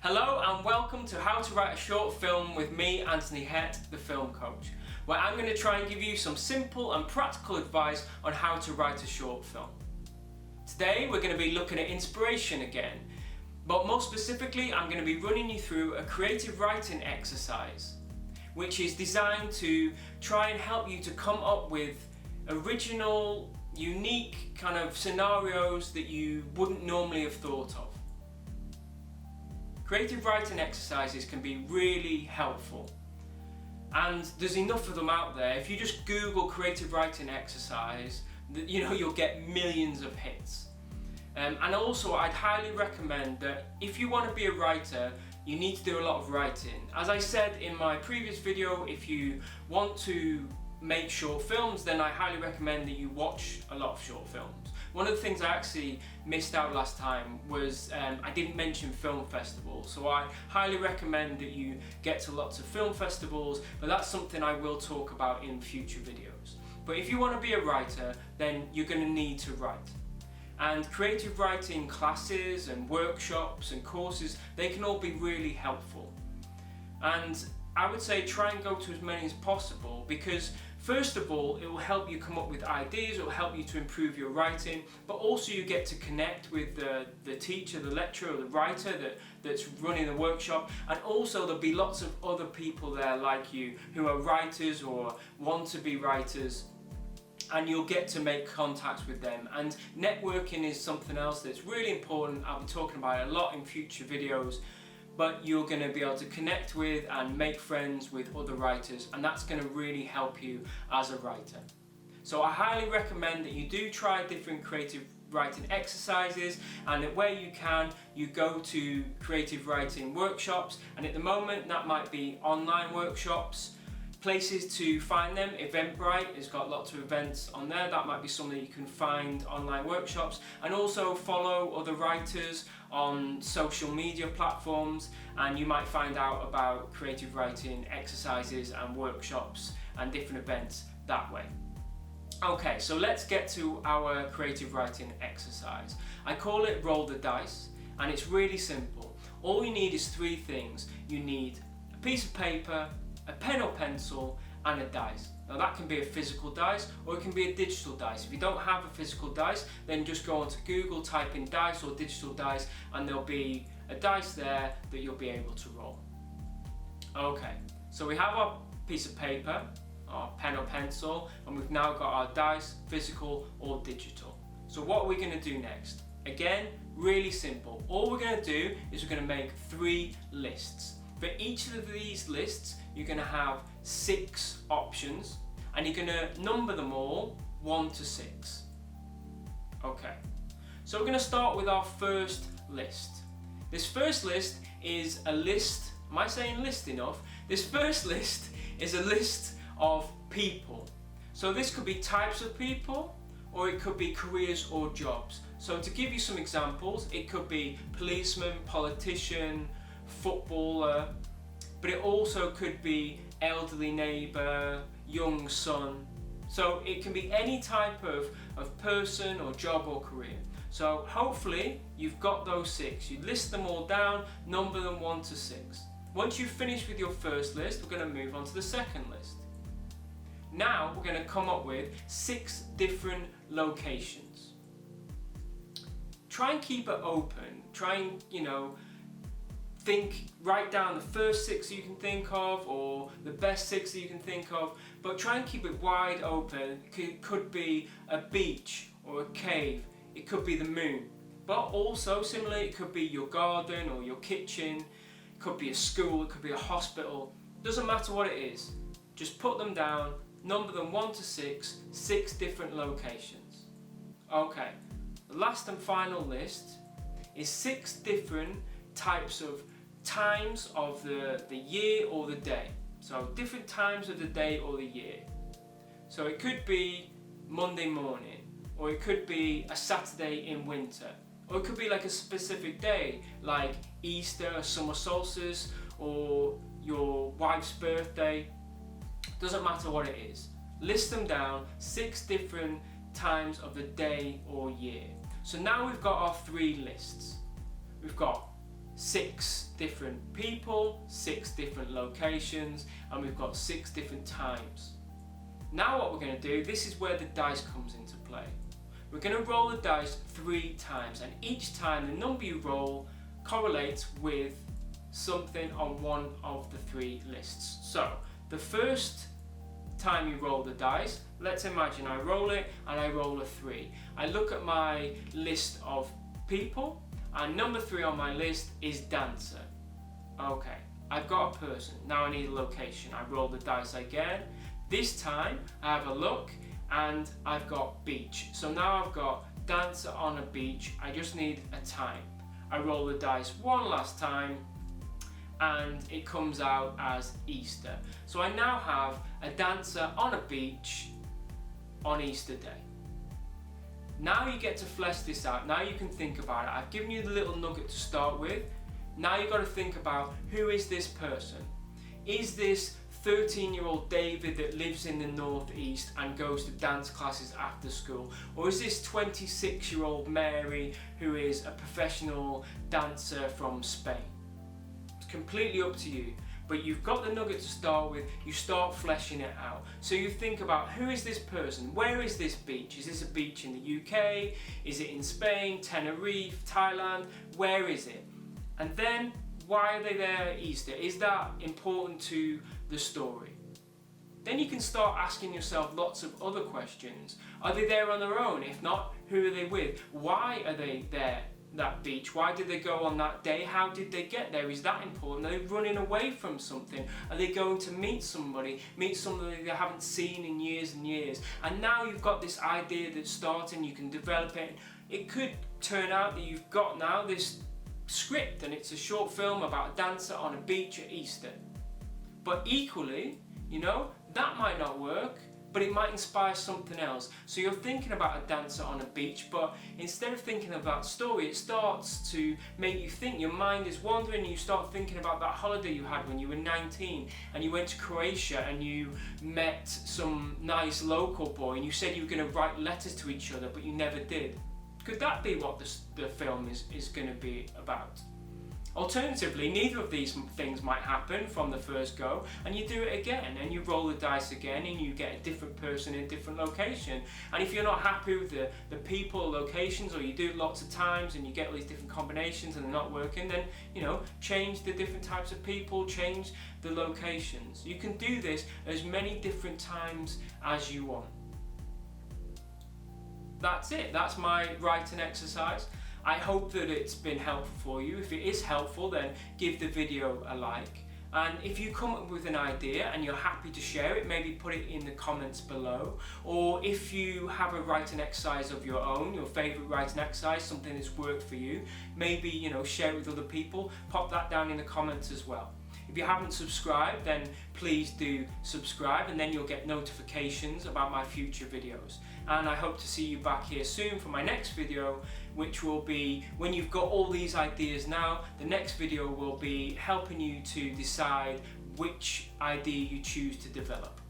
Hello and welcome to How to Write a Short Film with me, Anthony Hett, the film coach, where I'm going to try and give you some simple and practical advice on how to write a short film. Today we're going to be looking at inspiration again, but more specifically I'm going to be running you through a creative writing exercise, which is designed to try and help you to come up with original, unique kind of scenarios that you wouldn't normally have thought of. Creative writing exercises can be really helpful, and there's enough of them out there. If you just Google creative writing exercise, you'll get millions of hits. And also I'd highly recommend that if you want to be a writer, you need to do a lot of writing. As I said in my previous video, if you want to make short films, then I highly recommend that you watch a lot of short films. One of the things I actually missed out last time was I didn't mention film festivals, so I highly recommend that you get to lots of film festivals, but that's something I will talk about in future videos. But if you want to be a writer, then you're going to need to write. And creative writing classes and workshops and courses, they can all be really helpful. And I would say try and go to as many as possible, because first of all, it will help you come up with ideas, it will help you to improve your writing, but also you get to connect with the teacher, the lecturer, or the writer that's running the workshop, and also there'll be lots of other people there like you who are writers or want to be writers, and you'll get to make contacts with them. And networking is something else that's really important. I'll be talking about it a lot in future videos. But you're going to be able to connect with and make friends with other writers, and that's going to really help you as a writer. So I highly recommend that you do try different creative writing exercises, and that where you can, you go to creative writing workshops, and at the moment that might be online workshops. Places to find them, Eventbrite has got lots of events on there. That might be something you can find online workshops, and also follow other writers on social media platforms, and you might find out about creative writing exercises and workshops and different events that way. Okay, so let's get to our creative writing exercise. I call it roll the dice, and it's really simple. All you need is three things. You need a piece of paper, a pen or pencil, and a dice. Now that can be a physical dice or it can be a digital dice. If you don't have a physical dice, then just go onto Google, type in dice or digital dice, and there'll be a dice there that you'll be able to roll. Okay, so we have our piece of paper, our pen or pencil, and we've now got our dice, physical or digital. So what are we going to do next? Again, really simple. All we're going to do is we're going to make 3 lists. For each of these lists, you're going to have 6 options, and you're going to number them all 1 to 6. Okay, so we're going to start with our first list. This first list is a list, am I saying list enough? This first list is a list of people. So this could be types of people, or it could be careers or jobs. So to give you some examples, it could be policeman, politician, footballer, but it also could be elderly neighbour, young son. So it can be any type of person or job or career. So hopefully you've got those 6. You list them all down, number them 1 to 6. Once you've finished with your first list, we're going to move on to the second list. Now we're going to come up with 6 different locations. Try and keep it open. Try and, write down the first 6 you can think of, or the best 6 that you can think of, but try and keep it wide open. It could be a beach or a cave, it could be the moon, but also similarly it could be your garden or your kitchen, it could be a school, it could be a hospital. Doesn't matter what it is, just put them down, number them 1 to 6, 6 different locations. Okay, the last and final list is 6 different types of times of the year or the day. So different times of the day or the year. So it could be Monday morning, or it could be a Saturday in winter, or it could be like a specific day like Easter, summer solstice, or your wife's birthday. Doesn't matter what it is. List them down, 6 different times of the day or year. So now we've got our 3 lists. We've got 6 different people, 6 different locations, and we've got 6 different times. Now what we're going to do, this is where the dice comes into play. We're going to roll the dice 3 times, and each time the number you roll correlates with something on one of the 3 lists. So the first time you roll the dice, let's imagine I roll it and I roll a 3. I look at my list of people, and number 3 on my list is dancer. Okay, I've got a person. Now I need a location. I roll the dice again. This time I have a look and I've got beach. So now I've got dancer on a beach. I just need a time. I roll the dice one last time and it comes out as Easter. So I now have a dancer on a beach on Easter Day. Now you get to flesh this out. Now you can think about it. I've given you the little nugget to start with. Now you've got to think about, who is this person? Is this 13-year-old David that lives in the northeast and goes to dance classes after school? Or is this 26-year-old Mary who is a professional dancer from Spain? It's completely up to you. But you've got the nugget to start with, you start fleshing it out. So you think about, who is this person? Where is this beach? Is this a beach in the UK? Is it in Spain, Tenerife, Thailand? Where is it? And then, why are they there at Easter? Is that important to the story? Then you can start asking yourself lots of other questions. Are they there on their own? If not, who are they with? Why are they there? That beach? Why did they go on that day? How did they get there? Is that important? Are they running away from something? Are they going to meet somebody they haven't seen in years and years? And now you've got this idea that's starting, you can develop it. It could turn out that you've got now this script and it's a short film about a dancer on a beach at Easter. But equally, that might not work, but it might inspire something else. So you're thinking about a dancer on a beach, but instead of thinking of that story, it starts to make you think. Your mind is wandering and you start thinking about that holiday you had when you were 19 and you went to Croatia and you met some nice local boy and you said you were going to write letters to each other, but you never did. Could that be what the film is going to be about? Alternatively, neither of these things might happen from the first go, and you do it again, and you roll the dice again, and you get a different person in a different location. And if you're not happy with the people or locations, or you do it lots of times and you get all these different combinations and they're not working, then change the different types of people, change the locations. You can do this as many different times as you want. That's it. That's my writing exercise. I hope that it's been helpful for you. If it is helpful, then give the video a like. And if you come up with an idea and you're happy to share it, maybe put it in the comments below. Or if you have a writing exercise of your own, your favourite writing exercise, something that's worked for you, maybe share it with other people, pop that down in the comments as well. If you haven't subscribed, then please do subscribe, and then you'll get notifications about my future videos. And I hope to see you back here soon for my next video, which will be, when you've got all these ideas now, the next video will be helping you to decide which idea you choose to develop.